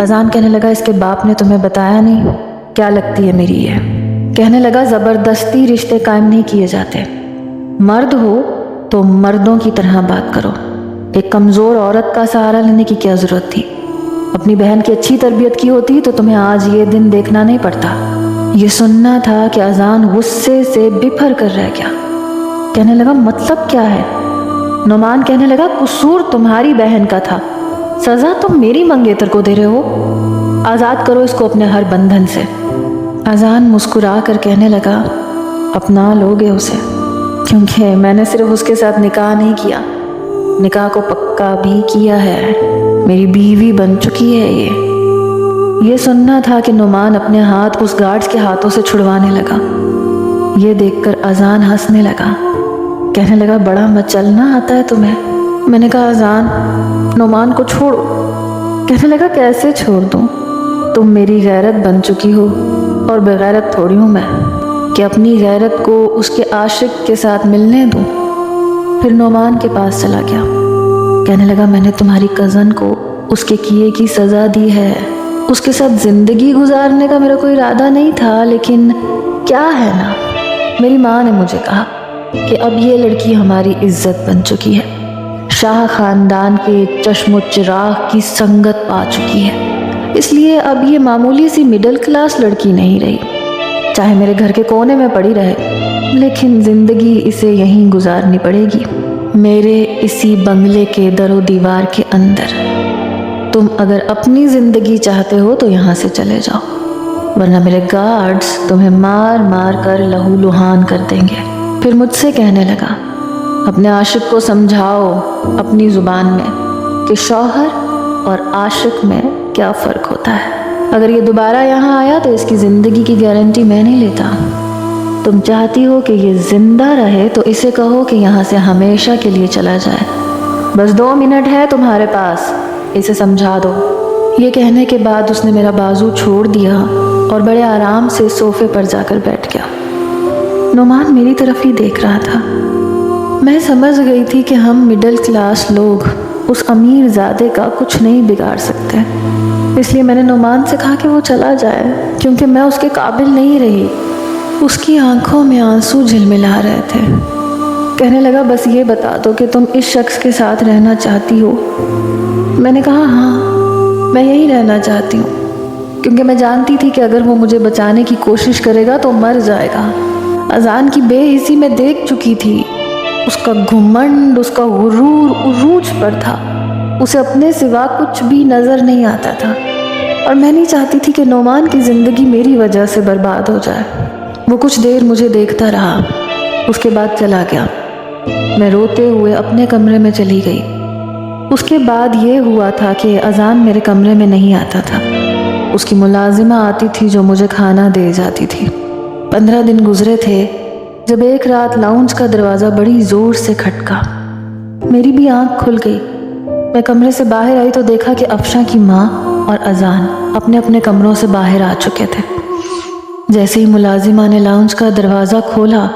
اذان کہنے لگا اس کے باپ نے تمہیں بتایا نہیں؟ کیا لگتی ہے میری یہ؟ کہنے لگا زبردستی رشتے قائم نہیں کیے جاتے، مرد ہو تو مردوں کی طرح بات کرو، ایک کمزور عورت کا سہارا لینے کی کیا ضرورت تھی؟ اپنی بہن کی اچھی تربیت کی ہوتی تو تمہیں آج یہ دن دیکھنا نہیں پڑتا۔ یہ سننا تھا کہ اذان غصے سے بپھر کر رہ گیا۔ کہنے لگا مطلب کیا ہے؟ نعمان کہنے لگا قصور تمہاری بہن کا تھا، سزا تم میری منگیتر کو دے رہے ہو، آزاد کرو اس کو اپنے ہر بندھن سے۔ اذان مسکرا کر کہنے لگا اپنا لوگے اسے، کیونکہ میں نے صرف اس کے ساتھ نکاح نہیں کیا، نکاح کو پکا بھی کیا ہے، میری بیوی بن چکی ہے یہ سننا تھا کہ نعمان اپنے ہاتھ اس گارڈز کے ہاتھوں سے چھڑوانے لگا۔ یہ دیکھ کر اذان ہنسنے لگا، کہنے لگا بڑا مچلنا آتا ہے تمہیں۔ میں نے کہا اذان نعمان کو چھوڑو۔ کہنے لگا کیسے چھوڑ دوں؟ تم میری غیرت بن چکی ہو اور بغیرت تھوڑی ہوں میں کہ اپنی غیرت کو اس کے عاشق کے ساتھ ملنے دوں۔ پھر نعمان کے پاس چلا گیا، کہنے لگا میں نے تمہاری کزن کو اس کے کیے کی سزا دی ہے، اس کے ساتھ زندگی گزارنے کا میرا کوئی ارادہ نہیں تھا، لیکن کیا ہے نا، میری ماں نے مجھے کہا کہ اب یہ لڑکی ہماری عزت بن چکی ہے، شاہ خاندان کے چشم و چراغ کی سنگت پا چکی ہے، اس لیے اب یہ معمولی سی مڈل کلاس لڑکی نہیں رہی، چاہے میرے گھر کے کونے میں پڑی رہے، لیکن زندگی اسے یہیں گزارنی پڑے گی، میرے اسی بنگلے کے در و دیوار کے اندر۔ تم اگر اپنی زندگی چاہتے ہو تو یہاں سے چلے جاؤ، ورنہ میرے گارڈز تمہیں مار مار کر لہو لہان کر دیں گے۔ پھر مجھ سے کہنے لگا اپنے عاشق کو سمجھاؤ اپنی زبان میں کہ شوہر اور عاشق میں کیا فرق ہوتا ہے، اگر یہ دوبارہ یہاں آیا تو اس کی زندگی کی گارنٹی میں نہیں لیتا، تم چاہتی ہو کہ یہ زندہ رہے تو اسے کہو کہ یہاں سے ہمیشہ کے لیے چلا جائے، بس 2 منٹ ہے تمہارے پاس، اسے سمجھا دو۔ یہ کہنے کے بعد اس نے میرا بازو چھوڑ دیا اور بڑے آرام سے صوفے پر جا کر بیٹھ گیا۔ نعمان میری طرف ہی دیکھ رہا تھا۔ میں سمجھ گئی تھی کہ ہم مڈل کلاس لوگ اس امیر زادے کا کچھ نہیں بگاڑ سکتے، اس لیے میں نے نعمان سے کہا کہ وہ چلا جائے، کیونکہ میں اس کے قابل نہیں رہی۔ اس کی آنکھوں میں آنسو جھلملا رہے تھے۔ کہنے لگا بس یہ بتا دو کہ تم اس شخص کے ساتھ رہنا چاہتی ہو۔ میں نے کہا ہاں میں یہی رہنا چاہتی ہوں، کیونکہ میں جانتی تھی کہ اگر وہ مجھے بچانے کی کوشش کرے گا تو مر جائے گا۔ اذان کی بے حسی میں دیکھ چکی تھی، اس کا گھمنڈ، اس کا غرور عروج پر تھا، اسے اپنے سوا کچھ بھی نظر نہیں آتا تھا، اور میں نہیں چاہتی تھی کہ نعمان کی زندگی میری وجہ سے برباد ہو جائے۔ وہ کچھ دیر مجھے دیکھتا رہا، اس کے بعد چلا گیا۔ میں روتے ہوئے اپنے کمرے میں چلی گئی۔ اس کے بعد یہ ہوا تھا کہ اذان میرے کمرے میں نہیں آتا تھا، اس کی ملازمہ آتی تھی جو مجھے کھانا دے جاتی تھی۔ 15 دن گزرے تھے جب ایک رات لاؤنج کا دروازہ بڑی زور سے کھٹکا۔ میری بھی آنکھ کھل گئی۔ میں کمرے سے باہر آئی تو دیکھا کہ افشاں کی ماں اور اذان اپنے اپنے کمروں سے باہر آ چکے تھے۔ جیسے ہی ملازمہ نے لاؤنج کا دروازہ کھولا